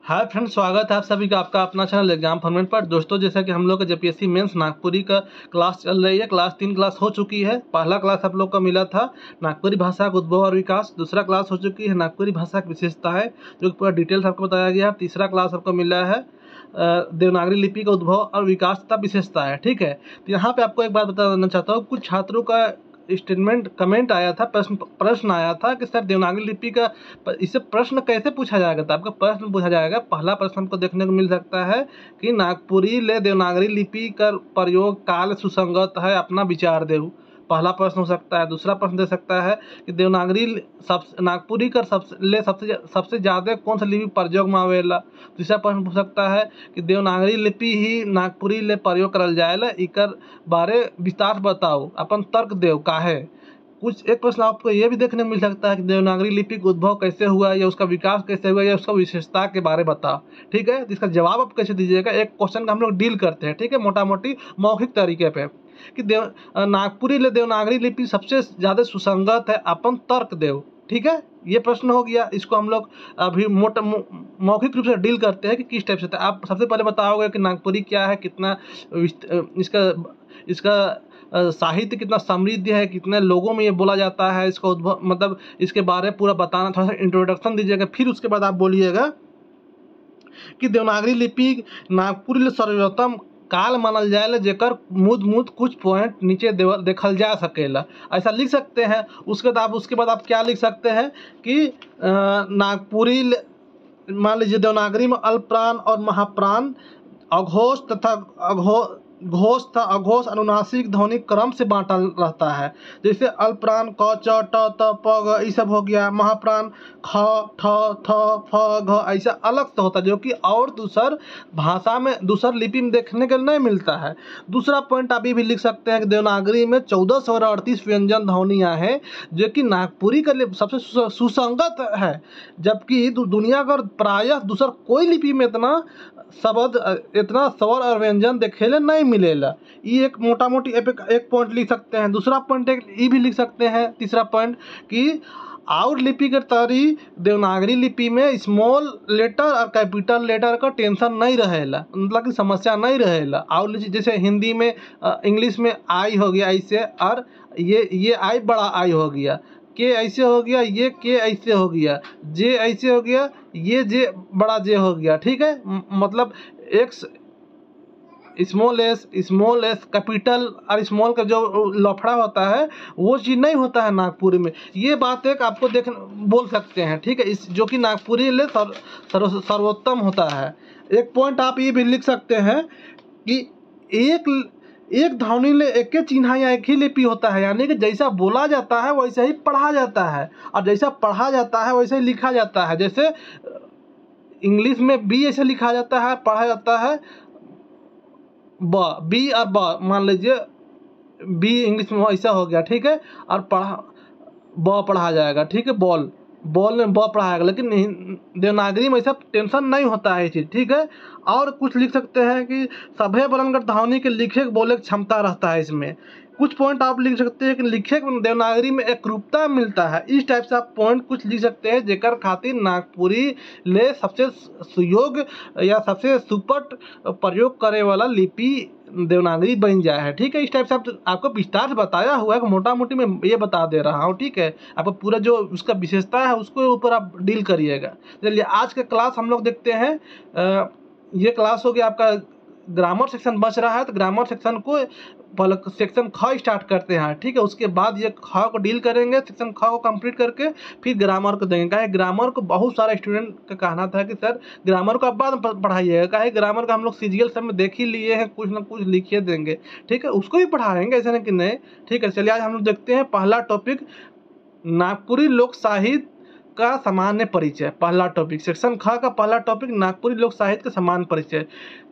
Hi friends, स्वागत है आप सभी का आपका अपना चैनल एग्जाम फॉर्मेट पर। दोस्तों, जैसा कि हम लोग का जेपीएससी मेंस नागपुरी का क्लास चल रही है। क्लास 3 क्लास हो चुकी है। पहला क्लास आप लोग का मिला था नागपुरी भाषा का उद्भव और विकास। दूसरा क्लास हो चुकी है नागपुरी भाषा की विशेषताएं, जो पूरा डिटेल्स आपको बताया गया है। तीसरा क्लास आपको मिला है देवनागरी लिपि का उद्भव और विकास तथा विशेषता है। ठीक है, तो यहाँ पे आपको एक बात बताना चाहता हूँ। कुछ छात्रों का स्टेटमेंट कमेंट आया था, प्रश्न आया था कि सर देवनागरी लिपि का इससे प्रश्न कैसे पूछा जाएगा। तो आपका प्रश्न पूछा जाएगा, पहला प्रश्न हमको देखने को मिल सकता है कि नागपुरी ले देवनागरी लिपि का प्रयोग काल सुसंगत है, अपना विचार देव। पहला प्रश्न हो सकता है। दूसरा प्रश्न दे सकता है कि देवनागरी नागपुरी का सबसे ज़्यादा कौन सा लिपि प्रयोग में आवेला। तीसरा प्रश्न पूछ सकता है कि देवनागरी लिपि ही नागपुरी ले प्रयोग करल जाएला, इकर बारे विस्तार बताओ, अपन तर्क देव काहे। कुछ एक प्रश्न आपको ये भी देखने को मिल सकता है कि देवनागरी लिपि का उद्भव कैसे हुआ, या उसका विकास कैसे हुआ, या उसका विशेषता के बारे बताओ। ठीक है, इसका जवाब आप कैसे दीजिएगा। एक क्वेश्चन का हम लोग डील करते हैं, ठीक है, मोटा मोटी मौखिक तरीके पे कि नागपुरी ले देवनागरी लिपि सबसे ज़्यादा सुसंगत है, अपन तर्क देव। ठीक है, ये प्रश्न हो गया। इसको हम लोग अभी मौखिक रूप से डील करते हैं कि किस टाइप से। आप सबसे पहले बताओगे कि नागपुरी क्या है, कितना इसका साहित्य कितना समृद्ध है, कितने लोगों में ये बोला जाता है, इसका उद्भव मतलब इसके बारे में पूरा बताना, थोड़ा सा इंट्रोडक्शन दीजिएगा। फिर उसके बाद आप बोलिएगा कि देवनागरी लिपि नागपुरी सर्वोत्तम काल मानल जाए, जेकर मुद कुछ पॉइंट नीचे देखल जा सकेला, ऐसा लिख सकते हैं। उसके बाद आप क्या लिख सकते हैं कि नागपुरी मान लीजिए देवनागरी में अल्पप्राण और महाप्राण अघोष तथा अघोष अनुनासिक ध्वनि क्रम से बांटा रहता है। जैसे अल्पप्राण क च ट त प ग ये सब हो गया। महाप्राण ख ठ थ फ घ ऐसा अलग से होता है, जो कि और दूसर भाषा में दूसर लिपि में देखने के नहीं मिलता है। दूसरा पॉइंट आप ये भी लिख सकते हैं कि देवनागरी में 1438 व्यंजन ध्वनियाँ हैं, जो कि नागपुरी के लिए सबसे सुसंगत है, जबकि दुनिया का प्रायः दूसर कोई लिपि में इतना स्वर और व्यंजन देखेले नहीं मिलेला। ये एक मोटा मोटी एक पॉइंट लिख सकते हैं। दूसरा पॉइंट ये भी लिख सकते हैं, तीसरा पॉइंट कि और लिपि के तरी देवनागरी लिपि में स्मॉल लेटर और कैपिटल लेटर का टेंशन नहीं रहेला, मतलब कि समस्या नहीं रहेला। और जैसे हिंदी में इंग्लिश में आई हो गया ऐसे, और ये आई बड़ा आई हो गया, के ऐसे हो गया, ये के ऐसे हो गया, जे ऐसे हो गया, ये जे बड़ा जे हो गया। ठीक है, मतलब एक्स स्मॉल एस कैपिटल और स्मॉल का जो लफड़ा होता है वो चीज़ नहीं होता है नागपुरी में। ये बात एक आपको बोल सकते हैं। ठीक है, इस जो कि नागपुरी ले सर्वोत्तम होता है। एक पॉइंट आप ये भी लिख सकते हैं कि एक ध्वनि ले एक ही चिन्ह या एक ही लिपि होता है, यानी कि जैसा बोला जाता है वैसे ही पढ़ा जाता है, और जैसा पढ़ा जाता है वैसे ही लिखा जाता है। जैसे इंग्लिश में बी ऐसे लिखा जाता है, पढ़ा जाता है बी और ब, मान लीजिए बी इंग्लिश में ऐसा हो गया। ठीक है, और पढ़ा जाएगा। ठीक है, बॉल में ब पढ़ाएगा, लेकिन देवनागरी में ऐसा टेंशन नहीं होता है ये चीज़। ठीक है, और कुछ लिख सकते हैं कि सभे वर्णगत ध्वनि के लिखे बोले क्षमता रहता है इसमें। कुछ पॉइंट आप लिख सकते हैं कि लिखे देवनागरी में एक रूपता मिलता है। इस टाइप से आप पॉइंट कुछ लिख सकते हैं, जेकर खातिर नागपुरी ले सबसे सुयोग्य या सबसे सुपट प्रयोग करे वाला लिपि देवनागरी बन जाए है। ठीक है, इस टाइप से आपको विस्तार से बताया हुआ है, मोटा मोटी मैं ये बता दे रहा हूँ। ठीक है, आपको पूरा जो उसका विशेषता है उसको ऊपर आप डील करिएगा। चलिए, आज का क्लास हम लोग देखते हैं। ये क्लास हो गया आपका ग्रामर सेक्शन बच रहा है, तो ग्रामर सेक्शन को पहले सेक्शन ख स्टार्ट करते हैं। ठीक है, उसके बाद ये ख को डील करेंगे, सेक्शन ख को कंप्लीट करके फिर ग्रामर को देंगे। काहे ग्रामर को बहुत सारा स्टूडेंट का कहना था कि सर ग्रामर को आप बाद में पढ़ाइएगा, काहे ग्रामर का हम लोग सीजीएल सब में देख ही लिए हैं, कुछ ना कुछ लिखिए देंगे। ठीक है, उसको भी पढ़ाएंगे, ऐसा नहीं कि नहीं। ठीक है, चलिए आज हम लोग देखते हैं पहला टॉपिक नागपुरी लोक साहित्य का सामान्य परिचय। पहला टॉपिक सेक्शन ख का पहला टॉपिक नागपुरी लोक साहित्य का सामान्य परिचय।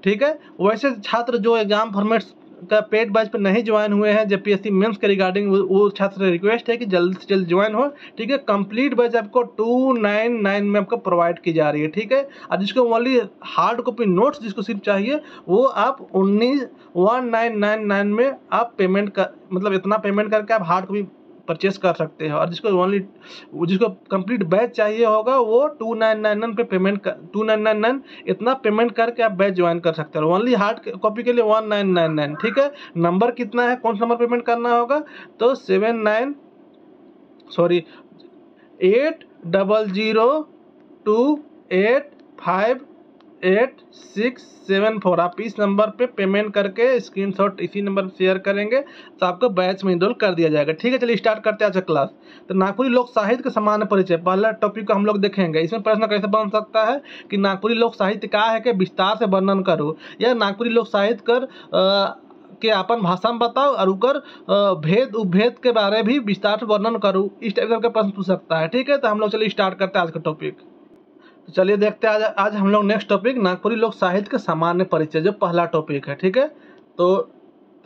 ठीक है, वैसे छात्र जो एग्जाम फॉर्मेट का पेड बैच पर नहीं ज्वाइन हुए हैं जेपीएससी मेंस के रिगार्डिंग, वो छात्र से रिक्वेस्ट है कि जल्द से जल्द ज्वाइन हो। ठीक है, कंप्लीट बैच आपको 299 में आपको प्रोवाइड की जा रही है। ठीक है, और जिसको ओनली हार्ड कॉपी नोट्स जिसको सिर्फ चाहिए, वो आप 19,1999 में आप पेमेंट कर, मतलब इतना पेमेंट करके आप हार्ड कॉपी परचेस कर सकते हैं। और जिसको कंप्लीट बैच चाहिए होगा वो 2999 पे पेमेंट 2999 इतना पेमेंट करके आप बैच ज्वाइन कर सकते हैं। ओनली हार्ड कॉपी के लिए 1999, ठीक है। नंबर कितना है, कौन सा नंबर पेमेंट करना होगा, तो 8002858674। आप इस नंबर पे पेमेंट करके स्क्रीनशॉट इसी नंबर पर शेयर करेंगे तो आपको बैच में इनरोल कर दिया जाएगा, ठीक है। चलिए स्टार्ट करते हैं आज का क्लास। तो नागपुरी लोक साहित्य का सामान्य परिचय, पहला टॉपिक को हम लोग देखेंगे। इसमें प्रश्न कैसे बन सकता है कि नागपुरी लोक साहित्य क्या है कि विस्तार से वर्णन करो, या नागपुरी लोक साहित्य कर के अपन भाषा में बताओ और उकर भेद उपभेद के बारे भी विस्तार से वर्णन करूँ, इस टाइप का प्रश्न पूछ सकता है, ठीक है। तो हम लोग चलिए स्टार्ट करते हैं आज का टॉपिक। तो चलिए देखते हैं आज हम लोग नेक्स्ट टॉपिक नागपुरी लोक साहित्य का सामान्य परिचय, जो पहला टॉपिक है, ठीक है। तो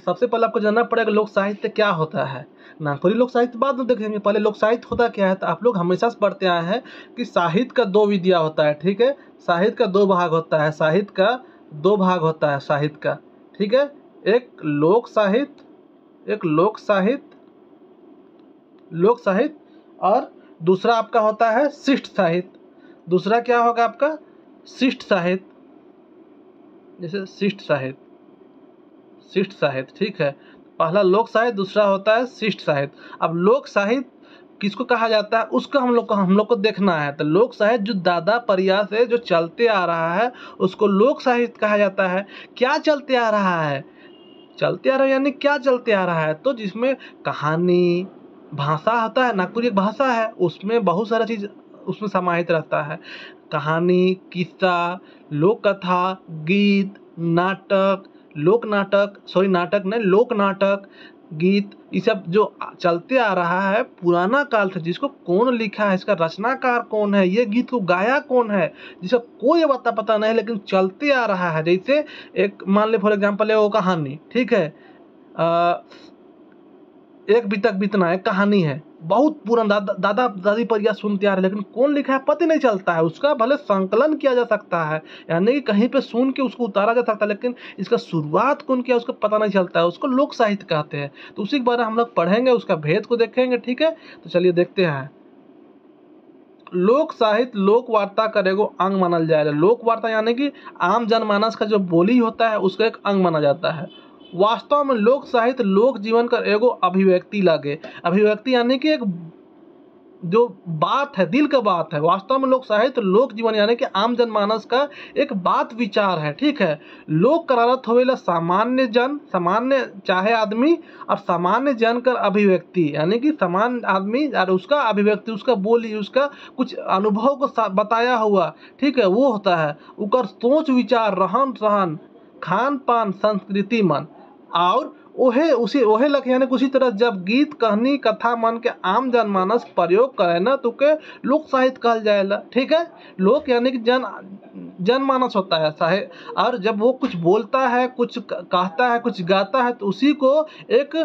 सबसे पहले आपको जानना पड़ेगा लोक साहित्य क्या होता है। नागपुरी लोक साहित्य बाद में देखेंगे, पहले लोक साहित्य होता क्या है। तो आप लोग हमेशा से पढ़ते आए हैं कि साहित्य का दो विधा होता है, ठीक है। साहित्य का दो भाग होता है, साहित्य का दो भाग होता है साहित्य का, ठीक है। एक लोक साहित्य और दूसरा आपका होता है शिष्ट साहित्य। दूसरा क्या होगा आपका, शिष्ट साहित्य, जैसे शिष्ट साहित्य, ठीक है। पहला लोक साहित्य, दूसरा होता है शिष्ट साहित्य। अब लोक साहित्य किसको कहा जाता है उसको हम लोग को देखना है। तो लोक साहित्य जो दादा परिया से जो चलते आ रहा है उसको लोक साहित्य कहा जाता है। क्या चलते आ रहा है, चलते आ रहा है यानी क्या चलते आ रहा है, तो जिसमें कहानी, भाषा होता है, नागपुरी एक भाषा है, उसमें बहुत सारा चीज़ उसमें समाहित रहता है। कहानी, किस्सा, लोक कथा, गीत, नाटक, लोक नाटक, गीत, ये सब जो चलते आ रहा है पुराना काल से, जिसको कौन लिखा है, इसका रचनाकार कौन है, ये गीत को गाया कौन है, जिसका कोई पता नहीं, लेकिन चलते आ रहा है। जैसे एक मान ले फॉर एग्जांपल है वो कहानी, ठीक है। एक बितक बितना एक कहानी है, बहुत पुराना, दादा दादी परिया सुनते आ रहे, लेकिन कौन लिखा है पता नहीं चलता है। उसका भले संकलन किया जा सकता है, यानी कि कहीं पे सुन के उसको उतारा जा सकता है, लेकिन इसका शुरुआत कौन किया उसका पता नहीं चलता है। उसको लोक साहित्य कहते हैं। तो उसी के बारे में हम लोग पढ़ेंगे, उसका भेद को देखेंगे, ठीक है। तो चलिए देखते हैं। लोक साहित्य लोक वार्ता का एगो अंग मानल जाएगा। लोक वार्ता यानी कि आम जनमानस का जो बोली होता है उसका एक अंग माना जाता है। वास्तव में लोक साहित्य लोक जीवन का एगो अभिव्यक्ति लगे। अभिव्यक्ति यानी कि एक जो बात है, दिल का बात है। वास्तव में लोक साहित्य लोक जीवन यानी कि आम जनमानस का एक बात विचार है, ठीक है। लोक करारत होवेला सामान्य जन, सामान्य चाहे आदमी, और सामान्य जन का अभिव्यक्ति यानी कि सामान्य आदमी और उसका अभिव्यक्ति, उसका बोली, उसका कुछ अनुभव को बताया हुआ, ठीक है, वो होता है। उकर सोच विचार, रहन सहन, खान पान, संस्कृति मन, और ओहे लख यानी उसी तरह जब गीत, कहानी, कथा मन के आम जनमानस प्रयोग करे ना तो के लोक साहित्य कहल जाएगा, ठीक है। लोक यानी कि जनमानस होता है साहित्य, और जब वो कुछ बोलता है, कुछ कहता है, कुछ गाता है, तो उसी को एक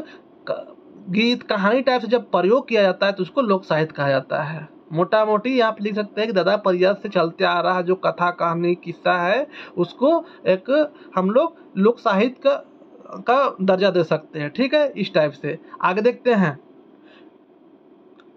गीत, कहानी टाइप से जब प्रयोग किया जाता है तो उसको लोक साहित्य कहा जाता है। मोटा मोटी आप लिख सकते हैं कि दादा परिया से चलते आ रहा जो कथा, कहानी, किस्सा है, उसको एक हम लोग लोक साहित्य का दर्जा दे सकते हैं, ठीक है। इस टाइप से आगे देखते हैं।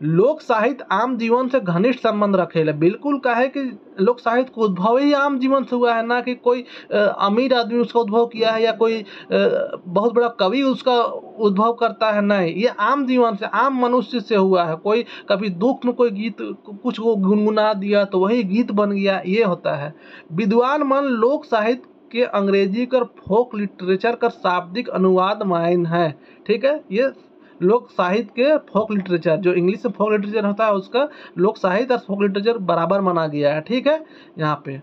लोक साहित्य आम जीवन से घनिष्ठ संबंध रखेला। बिल्कुल काहे कि लोक साहित्य को उद्भव ही आम जीवन से हुआ है, ना कि कोई अमीर आदमी उसका उद्भव किया है या कोई बहुत बड़ा कवि उसका उद्भव करता है, नहीं। ये आम जीवन से, आम मनुष्य से हुआ है। कोई कभी दुख में कोई गीत कुछ वो गुनगुना दिया तो वही गीत बन गया, ये होता है। विद्वान मन लोक साहित्य के अंग्रेजी कर फोक लिटरेचर का शाब्दिक अनुवाद मायन है, ठीक है। ये लोक साहित्य के फोक लिटरेचर, जो इंग्लिश में फोक लिटरेचर होता है, उसका लोक साहित्य और फोक लिटरेचर बराबर माना गया है, ठीक है। यहाँ पे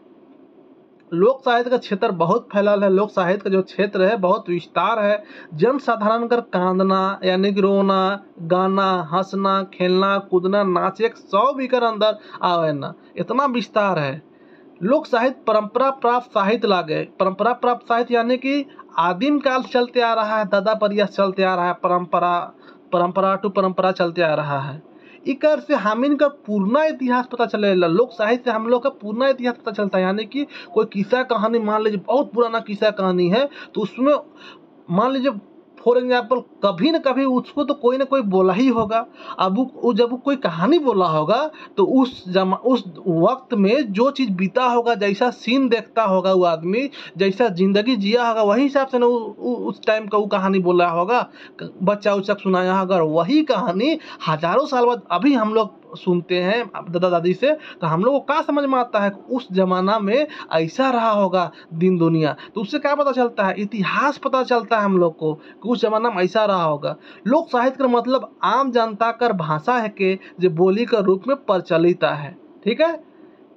लोक साहित्य का क्षेत्र बहुत फैलल है। लोक साहित्य का जो क्षेत्र है बहुत विस्तार है। जन साधारण कर कांदना यानी कि रोना, गाना, हंसना, खेलना, कूदना, नाचे, 100 भी कर अंदर आवे ना, इतना विस्तार है। लोक साहित्य परंपरा प्राप्त साहित्य लागे। परंपरा प्राप्त साहित्य यानी कि आदिम काल से चलते आ रहा है, दादा परिया चलते आ रहा है, परंपरा टू परंपरा चलते आ रहा है। इकर से हमिन का पूर्णा इतिहास पता चलेगा। लोक साहित्य से हम लोग का पूर्णा इतिहास पता चलता है, यानी कि कोई किस्सा कहानी मान लीजिए बहुत पुराना किस्सा कहानी है, तो उसमें मान लीजिए फॉर एग्जाम्पल कभी न कभी उसको तो कोई ना कोई बोला ही होगा। अब वो जब वो कोई कहानी बोला होगा तो उस वक्त में जो चीज़ बीता होगा, जैसा सीन देखता होगा वो आदमी, जैसा ज़िंदगी जिया होगा, वही हिसाब से ना उस टाइम का वो कहानी बोला होगा, बच्चा उच्चा सुनाया होगा। अगर वही कहानी हज़ारों साल बाद अभी हम लोग सुनते हैं दादा दादी से, तो हम लोग को क्या समझ में आता है उस जमाना में ऐसा रहा होगा दिन दुनिया। तो उससे क्या पता चलता है, इतिहास पता चलता है हम लोग को कि उस जमाना में ऐसा रहा होगा। लोक साहित्य का मतलब आम जनता कर भाषा है के जो बोली के रूप में प्रचलित है। ठीक है,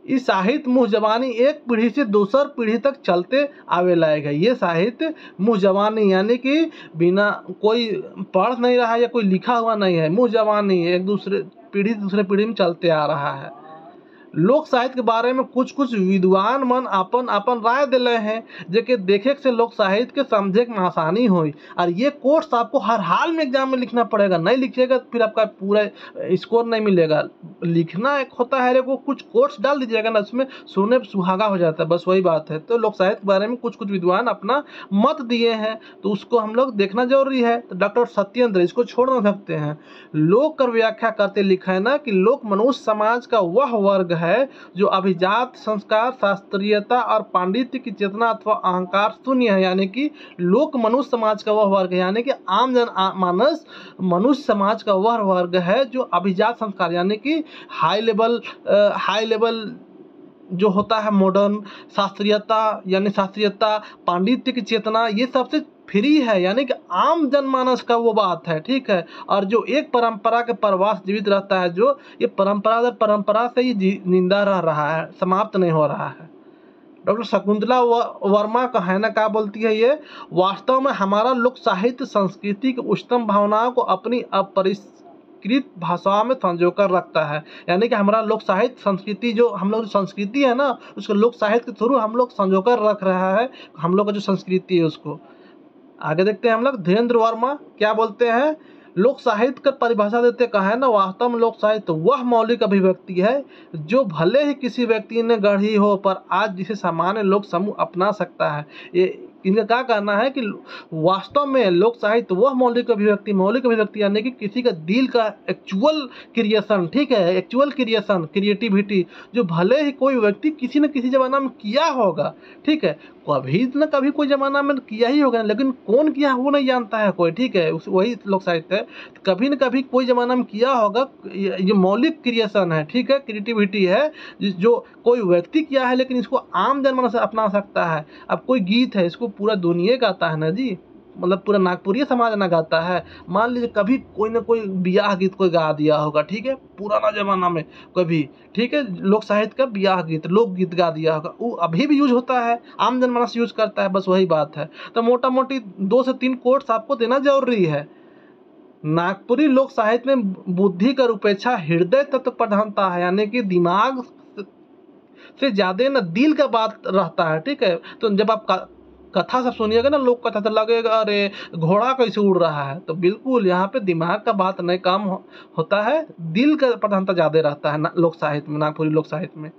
इस साहित्य मुँह जबानी एक पीढ़ी से दूसर पीढ़ी तक चलते आवे लायक है। ये साहित्य मुँह जबानी यानी कि बिना कोई पढ़ नहीं रहा या कोई लिखा हुआ नहीं है, मुँह जबानी एक दूसरे पीढ़ी दूसरे पीढ़ी में चलते आ रहा है। लोक साहित्य के बारे में कुछ कुछ विद्वान मन अपन अपन राय दिले हैं, जेके देखे से लोक साहित्य के समझे में आसानी हुई। और ये कोर्स आपको हर हाल में एग्जाम में लिखना पड़ेगा, नहीं लिखिएगा फिर आपका पूरा स्कोर नहीं मिलेगा। लिखना एक होता है, वो कुछ कोर्स डाल दीजिएगा ना, उसमें सोने पे सुहागा हो जाता है, बस वही बात है। तो लोक साहित्य के बारे में कुछ कुछ विद्वान अपना मत दिए हैं, तो उसको हम लोग देखना जरूरी है। तो डॉक्टर सत्येंद्र इसको छोड़ ना सकते हैं। लोक कर व्याख्या करते लिखा है ना कि लोक मनुष्य समाज का वह वर्ग है जो अभिजात संस्कार, शास्त्रीयता और पांडित्य की चेतना अथवा अहंकार शून्य है। यानी कि लोक मनुष्य समाज का वह वर्ग है, यानी कि आम जन मानस मनुष्य समाज का वह वर्ग है जो अभिजात संस्कार यानी कि हाई लेवल जो होता है मॉडर्न, शास्त्रीयता, पांडित्य की चेतना, ये सबसे फ्री है, यानी कि आम जनमानस का वो बात है। ठीक है, और जो एक परंपरा के प्रवास जीवित रहता है, जो ये परंपरा से ही जिंदा रह रहा है, समाप्त नहीं हो रहा है। डॉक्टर शकुंतला वर्मा का है ना, क्या बोलती है ये, वास्तव में हमारा लोक साहित्य संस्कृति की उच्चतम भावनाओं को अपनी अपरिष्कृत भाषाओं में संजोकर रखता है। यानी कि हमारा लोक साहित्य संस्कृति, जो हम लोग संस्कृति है ना, उसको लोक साहित्य के थ्रू हम लोग संजोकर रख रहा है, हम लोग का जो संस्कृति है उसको। आगे देखते हैं हम लोग, धीरेन्द्र वर्मा क्या बोलते हैं, लोक साहित्य का परिभाषा देते कहा ना, वास्तव में लोक साहित्य वह मौलिक अभिव्यक्ति है जो भले ही किसी व्यक्ति ने गढ़ी हो, पर आज जिसे सामान्य लोक समूह अपना सकता है। ये इनका क्या कहना है कि वास्तव में लोक साहित्य वह मौलिक अभिव्यक्ति यानी कि किसी का दिल का एक्चुअल क्रिएशन, ठीक है, एक्चुअल क्रिएशन, क्रिएटिविटी, जो भले ही कोई व्यक्ति किसी न किसी जमाना में किया होगा। ठीक है, कभी न कभी कोई जमाना में किया ही होगा, लेकिन कौन किया वो नहीं जानता है कोई। ठीक है, वही लोक साहित्य है, कभी न कभी कोई जमाना में किया होगा, ये मौलिक क्रिएशन है। ठीक है, क्रिएटिविटी है जो कोई व्यक्ति किया है, लेकिन इसको आम जनमानस अपना सकता है। अब कोई गीत है, इसको पूरा दुनिया गाता है ना जी, मतलब पूरा नागपुरी समाज ना गाता है। मान लीजिए कभी कोई ना कोई ब्याह गीत कोई गा दिया होगा, ठीक है, पुराना जमाना में कभी, ठीक है, लोक साहित्य का ब्याह गीत, लोक गीत गा दिया होगा, वो अभी भी यूज होता है, आम जनमानस यूज करता है, बस वही बात है। तो मोटा मोटी 2 से 3 कोट्स आपको देना जरूरी है। नागपुरी लोक साहित्य में बुद्धि का उपेक्षा हृदय तत्व प्रधानता है, यानी कि दिमाग से ज्यादा ना दिल का बात रहता है। ठीक है, तो जब आप कथा सब सुनिएगा ना, लोक कथा, तो लगेगा अरे घोड़ा कैसे उड़ रहा है, तो बिल्कुल यहाँ पे दिमाग का बात नहीं काम होता है, दिल का प्रधानता ज्यादा रहता है लोक साहित्य में, नागपुरी लोक साहित्य में।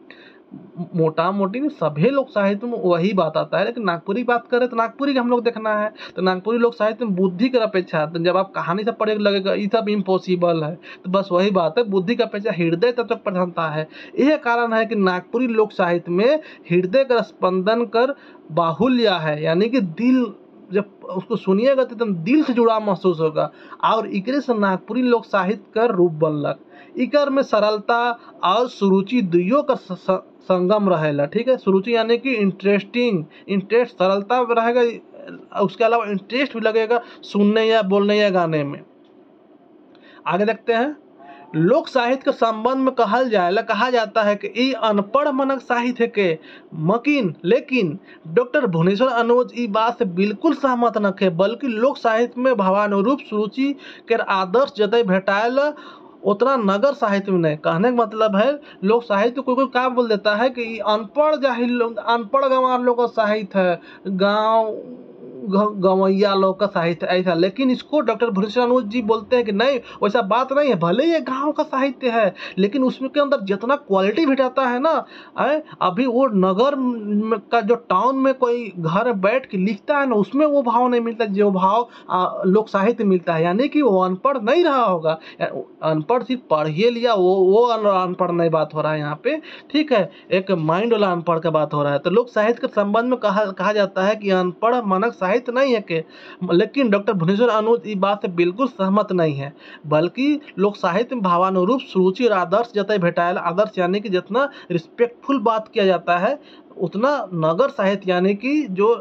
मोटा मोटी सभी लोक साहित्य में वही बात आता है, लेकिन नागपुरी बात करें तो नागपुरी का हम लोग देखना है। तो नागपुरी लोक साहित्य में बुद्धि की अपेक्षा, तो जब आप कहानी सब पढ़ेगा लगेगा ये सब इम्पॉसिबल है, तो बस वही बात है, बुद्धि की अपेक्षा हृदय तत्व प्रधानता है। यह कारण है कि नागपुरी लोक साहित्य में हृदय का स्पंदन कर बाहुल्य है, यानी कि दिल, जब उसको सुनिएगा तो एकदम दिल से जुड़ाव महसूस होगा। और इकरे से नागपुरी लोक साहित्य का रूप बनलक। इकर में सरलता और सुरुचि दुइयों का संगम रहेला। ठीक है, सुरुचि यानी कि इंटरेस्ट, सरलता रहेगा, उसके अलावा इंटरेस्ट भी लगेगा सुनने या बोलने या गाने में। आगे देखते हैं, लोक साहित्य के संबंध में कहा जाता है कि ये अनपढ़ मनक साहित्य के मकीन, लेकिन डॉक्टर भुवनेश्वर अनुज इस बात से बिल्कुल सहमत न थे, बल्कि लोक साहित्य में भावानुरूप सुरुचि के आदर्श जतय भेटायल उतना नगर साहित्य में नहीं। कहने का मतलब है लोक साहित्य कोई क्या बोल देता है कि अनपढ़ जाहिल लोग, अनपढ़ गंवार लोग का साहित्य है, गाँव गवैया लोग का साहित्य ऐसा, लेकिन इसको डॉक्टर भुवनेश्वर अनुज जी बोलते हैं कि नहीं वैसा बात नहीं है, भले ये गांव का साहित्य है लेकिन उसमें के अंदर जितना क्वालिटी भेटाता है ना, अभी वो नगर का जो टाउन में कोई घर बैठ के लिखता है ना उसमें वो भाव नहीं मिलता जो भाव लोक साहित्य मिलता है। यानी कि वो अनपढ़ नहीं रहा होगा, अनपढ़ सिर्फ पढ़िए लिया वो अनपढ़ नहीं बात हो रहा है यहाँ पे, ठीक है, एक माइंड वाला अनपढ़ का बात हो रहा है। तो लोक साहित्य के संबंध में कहा जाता है कि अनपढ़ मानक साहित्य नहीं है के, लेकिन डॉक्टर भुवनेश्वर अनुज इस बात से बिल्कुल सहमत नहीं है, बल्कि लोक साहित्य में भावानुरूप सुरुचि और आदर्श जतई भेटाएल, आदर्श यानी कि जितना रिस्पेक्टफुल बात किया जाता है उतना नगर साहित्य यानी कि जो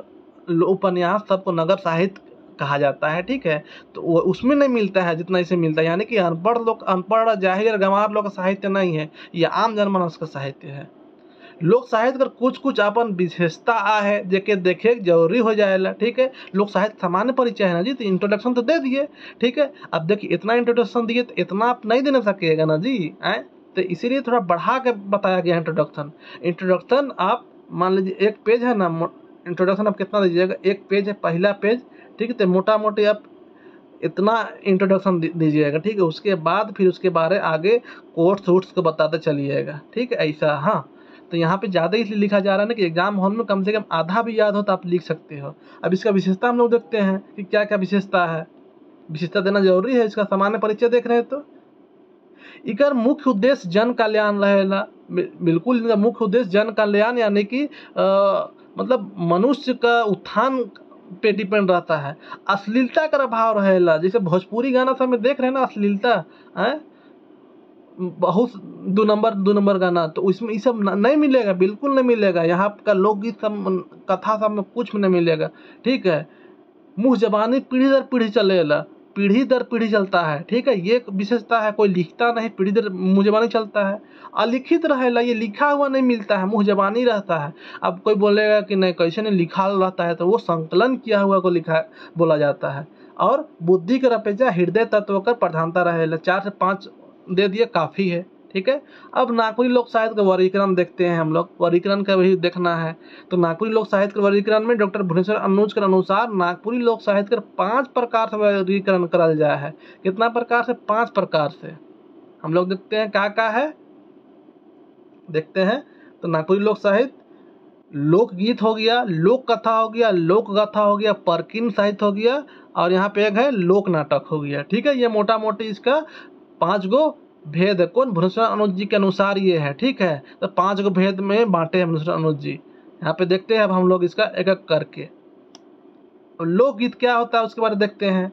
उपन्यास सबको नगर साहित्य कहा जाता है, ठीक है, तो वो उसमें नहीं मिलता है जितना इसे मिलता है। यानी कि अनपढ़ लोग, अनपढ़ जाहिर गंवार लोग का साहित्य नहीं है, ये आम जनमानस का साहित्य है। लोक साहित्य कर कुछ कुछ अपन विशेषता है जेके देखे जरूरी हो जाएगा, ठीक है। लोक साहित्य सामान्य परिचय है ना जी, तो इंट्रोडक्शन तो दे दिए, ठीक है। अब देखिए इतना इंट्रोडक्शन दिए तो इतना आप नहीं देना सकेगा ना जी, तो इसीलिए थोड़ा बढ़ा के बताया गया इंट्रोडक्शन आप मान लीजिए एक पेज है ना, इंट्रोडक्शन आप कितना दीजिएगा, एक पेज है पहला पेज, ठीक है, तो मोटा मोटी आप इतना इंट्रोडक्शन दीजिएगा, ठीक है। उसके बाद फिर उसके बारे आगे कोर्स वोर्स को बताते चलिएगा, ठीक है, ऐसा। हाँ, तो यहाँ पे ज़्यादा इसलिए लिखा जा रहा है ना कि एग्जाम हॉल में कम से कम आधा भी याद हो तो आप लिख सकते हो। अब इसका विशेषता हम लोग देखते हैं कि क्या क्या विशेषता है, विशेषता देना जरूरी है, इसका सामान्य परिचय देख रहे हैं तो इकर मुख्य उद्देश्य जन कल्याण रहेला, बिल्कुल इनका मुख्य उद्देश्य जन कल्याण यानी कि मतलब मनुष्य का उत्थान पे डिपेंड रहता है। अश्लीलता का अभाव रहेला, जैसे भोजपुरी गाना सब में देख रहे हैं ना अश्लीलता है, बहुत दो नंबर गाना, तो उसमें ये सब नहीं मिलेगा, बिल्कुल नहीं मिलेगा। यहाँ का लोकगीत सब कथा सब में कुछ में नहीं मिलेगा, ठीक है। मुँह जबानी पीढ़ी दर पीढ़ी चलेला, पीढ़ी दर पीढ़ी चलता है, ठीक है, ये विशेषता है। कोई लिखता नहीं, पीढ़ी दर मुँह जबानी चलता है। अलिखित रहेला, ये लिखा हुआ नहीं मिलता है, मुँह जबानी रहता है। अब कोई बोलेगा कि नहीं कैसे नहीं लिखा रहता है, तो वो संकलन किया हुआ को लिखा बोला जाता है। और बुद्धि के अपेक्षा हृदय तत्व का प्रधानता रहेला, 4 से 5 दे दिए काफ़ी है, ठीक है। अब नागपुरी लोक साहित्य का वर्गीकरण देखते हैं हम लोग, वर्गीकरण का भी देखना है। तो नागपुरी लोक साहित्य के वर्गीकरण में डॉक्टर भुवनेश्वर अनुज के अनुसार नागपुरी लोक साहित्य का 5 प्रकार से वर्गीकरण करल जाए है। कितना प्रकार से? 5 प्रकार से। हम लोग देखते हैं क्या क्या है, देखते हैं। तो नागपुरी लोक साहित्य लोकगीत हो गया, लोक कथा हो गया, लोक गाथा हो गया, परकीन साहित्य हो गया, और यहाँ पे एक है लोक नाटक हो गया, ठीक है। ये मोटा मोटी इसका 5 गो भेद है। कौन? भुवनेश्वर अनुज जी के अनुसार ये है, ठीक है। तो 5 गो भेद में बांटे हैं भुवनेश्वर अनुज जी। यहाँ पे देखते हैं अब हम लोग इसका एक एक करके। लोकगीत क्या होता है उसके बारे में देखते हैं।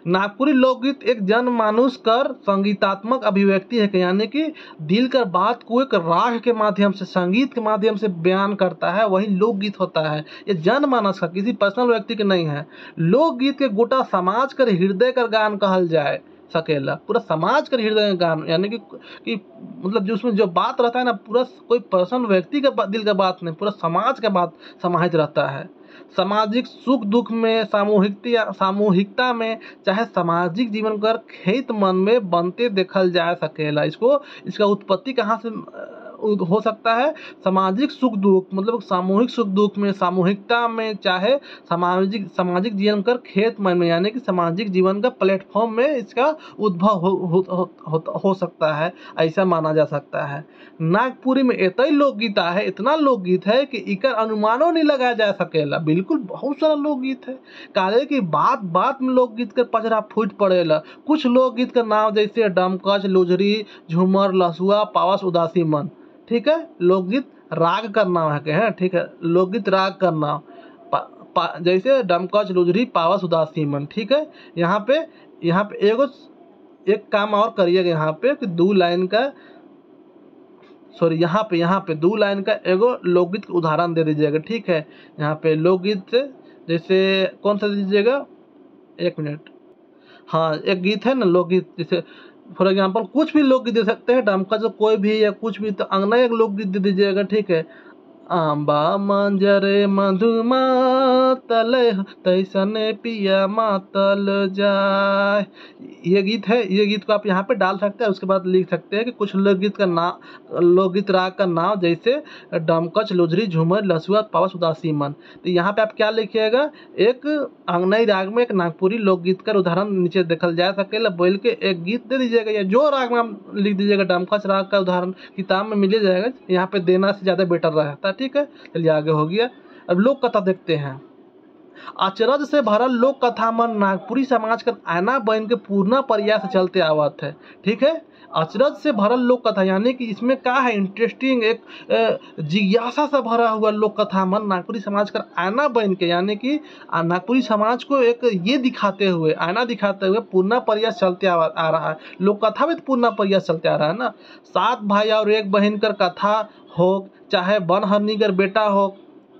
नागपुरी लोकगीत एक जनमानुष कर संगीतात्मक अभिव्यक्ति है, यानी कि दिल कर बात को एक राग के माध्यम से, संगीत के माध्यम से बयान करता है, वही लोकगीत होता है। ये जनमानस का, किसी पर्सनल व्यक्ति के नहीं है। लोकगीत के गोटा समाज कर हृदय कर गान कहल जाए सकेला, पूरा समाज का हृदय गान, यानी कि मतलब जो उसमें जो बात रहता है ना, पूरा कोई पर्सनल व्यक्ति का दिल का बात नहीं, पूरा समाज का बात समाहित रहता है। सामाजिक सुख दुख में, सामूहिकता में, चाहे सामाजिक जीवन कर खेत मन में बनते देखल जा सकेला। इसका उत्पत्ति कहाँ से हो सकता है? सामाजिक सुख दुख, मतलब सामूहिक सुख दुख में, सामूहिकता में, चाहे सामाजिक जीवन कर खेत मन में, यानी कि सामाजिक जीवन का प्लेटफॉर्म में इसका उद्भव हो सकता है, ऐसा माना जा सकता है। नागपुरी में इतना लोकगीत है, इतना लोकगीत है कि इकर अनुमानों नहीं लगाया जा सकेला। बिल्कुल बहुत सारा लोकगीत है, काले की बात बात में लोकगीत कर पचरा फूट पड़ेला। कुछ लोकगीत का नाम जैसे डमकच, लुझरी, झूमर, लसुआ, पावस, उदासी मन, ठीक है। लोकगीत राग का नाम है, ठीक है, लोकगीत राग का नाम जैसे डमकच, लुझरी, पावस, उदासी मन, ठीक है। यहाँ पे एक काम और करिएगा, यहाँ पे कि 2 लाइन का, सॉरी, यहाँ पे 2 लाइन का एगो लोकगीत का उदाहरण दे दीजिएगा, ठीक है। यहाँ पे लोकगीत जैसे कौन सा दीजिएगा, 1 मिनट। हाँ, एक गीत है ना लोकगीत, जैसे फॉर एग्जाम्पल कुछ भी लोकगीत दे सकते हैं, डमका जो कोई भी या कुछ भी, तो अंगना एक लोकगीत दे दीजिएगा, ठीक है। आंबा मंजरे मधुमातल तैसने पिया मातल जाए। ये गीत है, ये गीत को आप यहाँ पे डाल सकते हैं। उसके बाद लिख सकते हैं कि कुछ लोकगीत का नाम, लोकगीत राग का नाम, जैसे डमकच, लुझरी, झूमर, लसुआ, पावस, उदासी मन। तो यहाँ पे आप क्या लिखिएगा, एक अंगनई राग में एक नागपुरी लोकगीत का उदाहरण नीचे देखल जा सकेला बोल के एक गीत दे दीजिएगा, या जो राग में आप लिख दीजिएगा। डमकच राग का उदाहरण किताब में मिल जाएगा, यहाँ पे देना से ज़्यादा बेटर रहता है। ठीक है, चलिए आगे हो गया। अब लोक कथा देखते हैं। अचरज से भरल लोक कथा मन नागपुरी समाज का आईना बन के पूर्णा प्रयास चलते आवत है। ठीक है, अचरज से भरल लोक कथा यानी कि इसमें क्या है, इंटरेस्टिंग एक जिज्ञासा से भरा हुआ लोक कथा मन नागपुरी समाज का आईना बन के, यानी कि नागपुरी समाज को एक ये दिखाते हुए, आईना दिखाते हुए पूर्णा प्रयास चलते आ रहा है। लोक कथा में तो पूर्णा प्रयास चलते आ रहा है ना। 7 भाई और 1 बहन कर कथा हो, चाहे बनहरनी कर बेटा हो,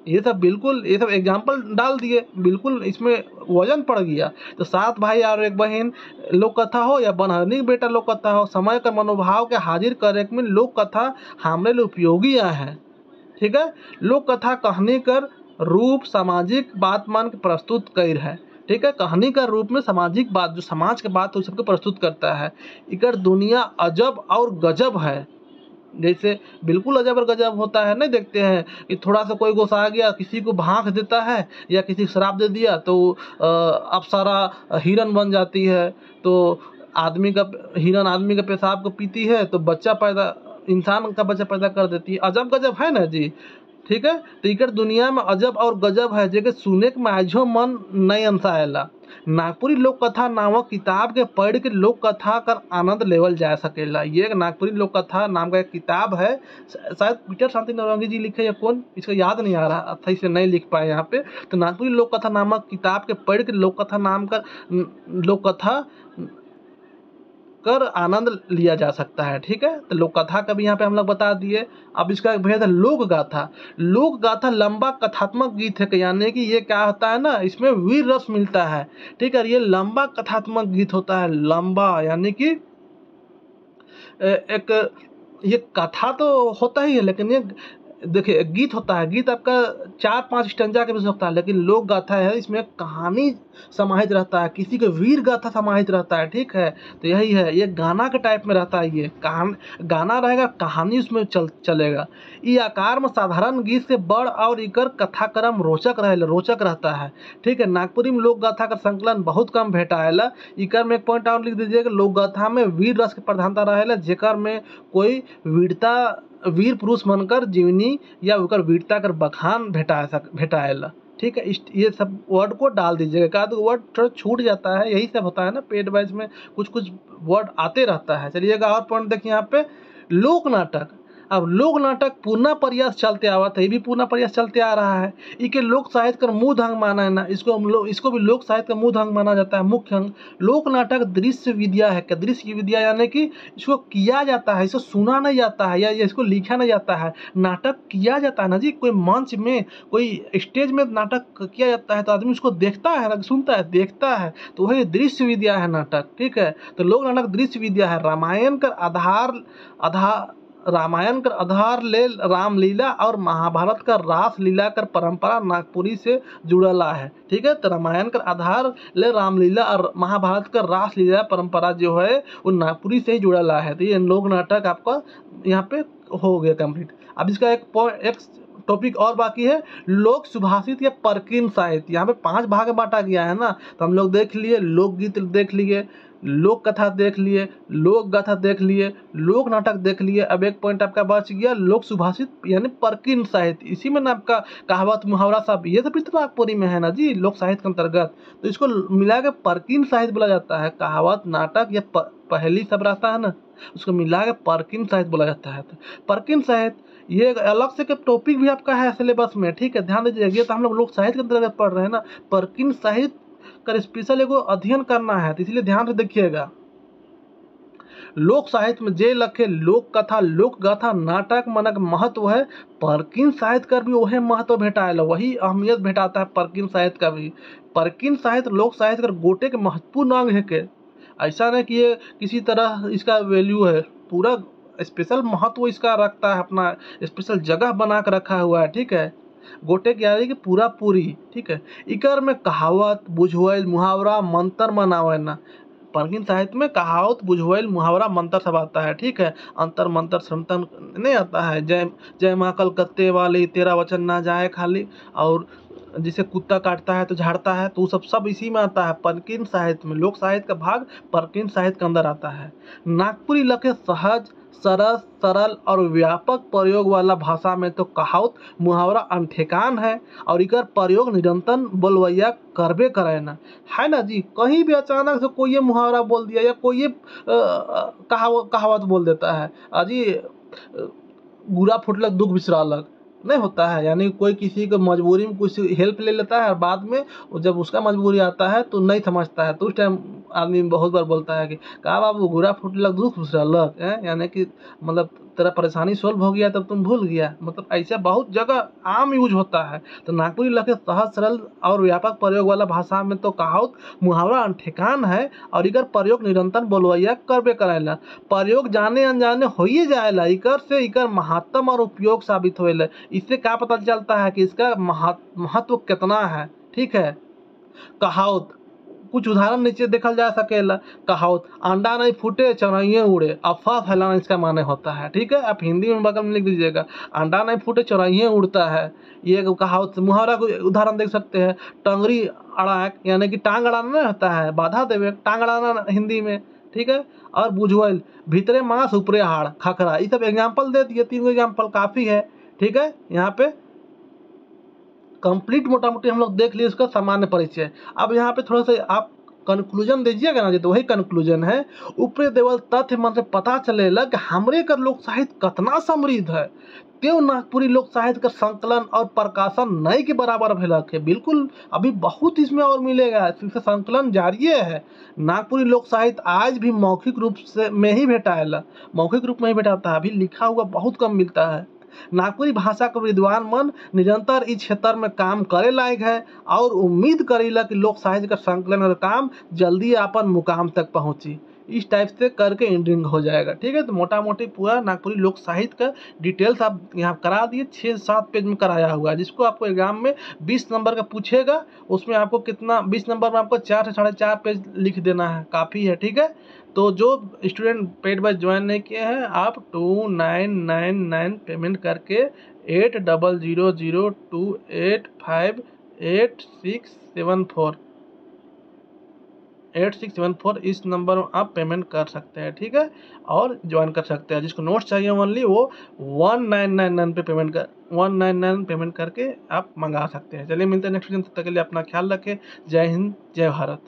ये सब बिल्कुल, ये सब एग्जाम्पल डाल दिए, बिल्कुल इसमें वजन पड़ गया। तो 7 भाई और 1 बहन लोक कथा हो या बनहरनी बेटा लोक कथा हो, समय का मनोभाव के हाजिर करे में लोक कथा हमारे लिए उपयोगी है। ठीक है, लोक कथा कहानी कर रूप सामाजिक बात मान के प्रस्तुत कर है। ठीक है, कहानी का रूप में सामाजिक बात, जो समाज के बात हो सबको प्रस्तुत करता है। इकर दुनिया अजब और गजब है। जैसे बिल्कुल अजब और गजब होता है, नहीं देखते हैं कि थोड़ा सा कोई गुस्सा आ गया, किसी को भांक देता है या किसी को शराब दे दिया तो अप्सरा हिरन बन जाती है। तो आदमी का हिरन आदमी का पेशाब को पीती है तो बच्चा पैदा, इंसान का बच्चा पैदा कर देती है। अजब गजब है ना जी। ठीक है, तो इकर दुनिया में अजब और गजब है, जेके सुने के माझो मन नहीं अंसाएला। नागपुरी लोक कथा नामक किताब के पढ़ के लोक कथा का आनंद लेवल जा सकेला। ये एक नागपुरी लोक कथा नाम का एक किताब है, शायद पीटर शांति नौरंगी जी लिखे या कौन, इसका याद नहीं आ रहा, सही से नहीं लिख पाए यहाँ पे। तो नागपुरी लोक कथा नामक किताब के पढ़ के लोक कथा नाम का लोक कथा कर आनंद लिया जा सकता है। ठीक है, तो लोक कथा का भी यहाँ पे हम लोग बता दिए। अब इसका एक भेद है लोक गाथा। लोक गाथा लंबा कथात्मक गीत है, यानी कि ये क्या होता है ना, इसमें वीर रस मिलता है। ठीक है, ये लंबा कथात्मक गीत होता है, लंबा यानी कि एक ये कथा तो होता ही है, लेकिन ये देखिए गीत होता है, गीत आपका 4-5 स्टैंजा के भी सकता है, लेकिन लोक गाथा है इसमें कहानी समाहित रहता है, किसी के वीर गाथा समाहित रहता है। ठीक है, तो यही है, ये गाना के टाइप में रहता है, ये गाना रहेगा, कहानी उसमें चलेगा। ये आकार में साधारण गीत से बड़ और इकर कथाक्रम रोचक रहता है। ठीक है, नागपुरी में लोक गाथा का संकलन बहुत कम भेटाएला। इकर में एक पॉइंट और लिख दीजिएगा, लोक गाथा में वीर रस की प्रधानता रहेला, जेकर में कोई वीर पुरुष बनकर जीवनी या उकर वीरता कर बखान भेटाएला। ठीक है, ये सब वर्ड को डाल दीजिएगा, का तो वर्ड थोड़ा छूट जाता है, यही सब होता है ना, पेड वाइज में कुछ कुछ वर्ड आते रहता है। चलिएगा और पॉइंट देखिए यहाँ पे, लोक नाटक। अब लोक नाटक पूर्णा प्रयास चलते आवत है, ये भी पूर्णा प्रयास चलते आ रहा है। इके लोक साहित्य का मूल अंग माना है ना, इसको भी लोक साहित्य का मूल अंग माना जाता है, मुख्य अंग। लोक नाटक दृश्य विद्या है। क्या दृश्य विद्या, यानी कि इसको किया जाता है, इसको सुना नहीं जाता है या इसको लिखा नहीं जाता है, नाटक किया जाता है ना जी। कोई मंच में, कोई स्टेज में नाटक किया जाता है तो आदमी उसको देखता है, सुनता है, देखता है, तो वही दृश्य विद्या है नाटक। ठीक है, तो लोक नाटक दृश्य विद्या है। रामायण का आधार ले रामलीला और महाभारत का रास लीला कर परंपरा नागपुरी से जुड़ला है। ठीक है, तो रामायण का आधार ले रामलीला और महाभारत का रास लीला परंपरा जो है वो नागपुरी से ही जुड़ला है। तो ये लोक नाटक आपका यहाँ पे हो गया कंप्लीट। अब इसका एक टॉपिक और बाकी है, लोक सुभाषित या परकीन साहित्य। यहाँ पे 5 भाग में बांटा गया है ना, तो हम लोग देख लिए, लोकगीत देख लिए, लोक कथा देख लिए, लोक गाथा देख लिए, लोक नाटक देख लिए। अब एक पॉइंट आपका बच गया, लोक सुभाषित यानी परकीन साहित्य। इसी में ना आपका कहावत मुहावरा सब ये सब तो नागपुरी में है ना जी, लोक साहित्य के अंतर्गत, तो इसको मिला के परकीन साहित्य बोला जाता है। कहावत, नाटक या पहेली सब रहता है ना, उसको मिला के परकीन साहित्य बोला जाता है। तो परकीन साहित्य ये अलग से टॉपिक भी आपका है सिलेबस में। ठीक है, ध्यान दीजिएगा, तो हम लोग साहित्य के अंतर्गत पढ़ रहे हैं ना, परकीन साहित्य का स्पेशल एगो अध्ययन करना है, तो इसलिए ध्यान से देखिएगा। लोक साहित्य में जे लखे लोक कथा, लोक गाथा, नाटक मनक महत्व है, परकीन साहित्य का भी वही महत्व भेटाएला, वही अहमियत भेटाता है परकीन साहित्य का भी। परकीन साहित्य लोक साहित्य का गोटे के महत्वपूर्ण अंग है के, ऐसा नहीं कि ये किसी तरह इसका वैल्यू है, पूरा स्पेशल महत्व इसका रखता है, अपना स्पेशल जगह बना कर रखा हुआ है, ठीक है। गोटे की यानी कि पूरा पूरी, ठीक है। इकर में कहावत, बुझवैल, मुहावरा, मंतर मनावे ना। प्राचीन साहित्य में कहावत, बुझवैल, मुहावरा, मंत्र सब आता है, ठीक है। अंतर मंत्र समतन नहीं आता है। जय जय माँ कलकत्ते वाली, तेरा वचन ना जाए खाली, और जिसे कुत्ता काटता है तो झाड़ता है, तो सब इसी में आता है। प्राचीन साहित्य में लोक साहित्य का भाग प्राचीन साहित्य के अंदर आता है। नागपुरी लखे सहज, सरस, सरल और व्यापक प्रयोग वाला भाषा में तो कहावत, मुहावरा अनठेकान है, और इकर प्रयोग निरंतर बोलवैया करबे करे ना, है ना जी। कहीं भी अचानक से कोई ये मुहावरा बोल दिया या कोई ये कहावत बोल देता है, अजी गुरा फुटलक दुख बिसरालक, नहीं होता है। यानी कोई किसी को मजबूरी में कुछ हेल्प ले लेता है और बाद में जब उसका मजबूरी आता है तो नहीं समझता है, तो उस टाइम आदमी बहुत बार बोलता है कि कहा बाबू गुरा फुटलक दुख बिसरालक है, यानी कि मतलब तेरा परेशानी सोल्व हो गया तब तुम भूल गया, मतलब ऐसा बहुत जगह आम यूज होता है। तो नागपुरी लखे सहज, सरल और व्यापक प्रयोग वाला भाषा में तो कहावत, मुहावरा अनठेकान है, और इकर प्रयोग निरंतर बोलवैया करबे करेला। प्रयोग जाने अनजाने हो ही जाएला, इकर से इकर महत्तम और उपयोग साबित होएला। इससे क्या पता चलता है कि इसका महत्व कितना है, ठीक है। कहावत, कुछ उदाहरण नीचे देखल जा सकेला। कहावत, अंडा नहीं फूटे चौराइये उड़े, अफवाह फैलाना इसका माने होता है, ठीक है। आप हिंदी में बगल में लिख दीजिएगा, अंडा नहीं फूटे चौराइये उड़ता है, ये कहावत। मुहावरा को उदाहरण देख सकते हैं, टंगरी अड़ाक, यानी कि टांग अड़ाना नहीं होता है, बाधा देवे, टांग अड़ाना हिंदी में, ठीक है। और बुझवैल, भीतरे मांस ऊपरे हाड़, खखरा, ये सब एग्जाम्पल दे दिए, 3 एग्जाम्पल काफी है, ठीक है। यहाँ पे कंप्लीट मोटा मोटी हम लोग देख लिए उसका सामान्य परिचय। अब यहाँ पे थोड़ा सा आप कंक्लूजन दीजिएगा ना जी, तो वही कंक्लूजन है। ऊपरे देवल तथ्य मन से पता चलेला कि हमरे का लोक साहित्य कितना समृद्ध है, त्यों नागपुरी लोक साहित्य का संकलन और प्रकाशन नए के बराबर भेलक है। बिल्कुल अभी बहुत इसमें और मिलेगा, इसका संकलन जारी है। नागपुरी लोक साहित्य आज भी मौखिक रूप से में ही भेटाएला, मौखिक रूप में ही भेटाता है, अभी लिखा हुआ बहुत कम मिलता है। नागपुरी भाषा के विद्वान मन निरंतर इस क्षेत्र में काम करे लायक है, और उम्मीद करेला कि लोक साहित्य का संकलन का काम जल्दी अपन मुकाम तक पहुंची। इस टाइप से करके एंडिंग हो जाएगा, ठीक है। तो मोटा मोटी पूरा नागपुरी लोक साहित्य का डिटेल्स आप यहाँ करा दिए, 6-7 पेज में कराया हुआ है, जिसको आपको एग्जाम में 20 नंबर का पूछेगा, उसमें आपको कितना 20 नंबर में आपको 4 से 4.5 पेज लिख देना है, काफ़ी है, ठीक है। तो जो स्टूडेंट पेड बैच ज्वाइन नहीं किए हैं, आप 2999 पेमेंट करके 8000285674 इस नंबर में आप पेमेंट कर सकते हैं, ठीक है, और ज्वाइन कर सकते हैं। जिसको नोट्स चाहिए ओनली वो 1999 पेमेंट करके आप मंगा सकते हैं। चलिए मिलते हैं नेक्स्ट वीडियो में, तब तक के लिए अपना ख्याल रखें। जय हिंद, जय भारत।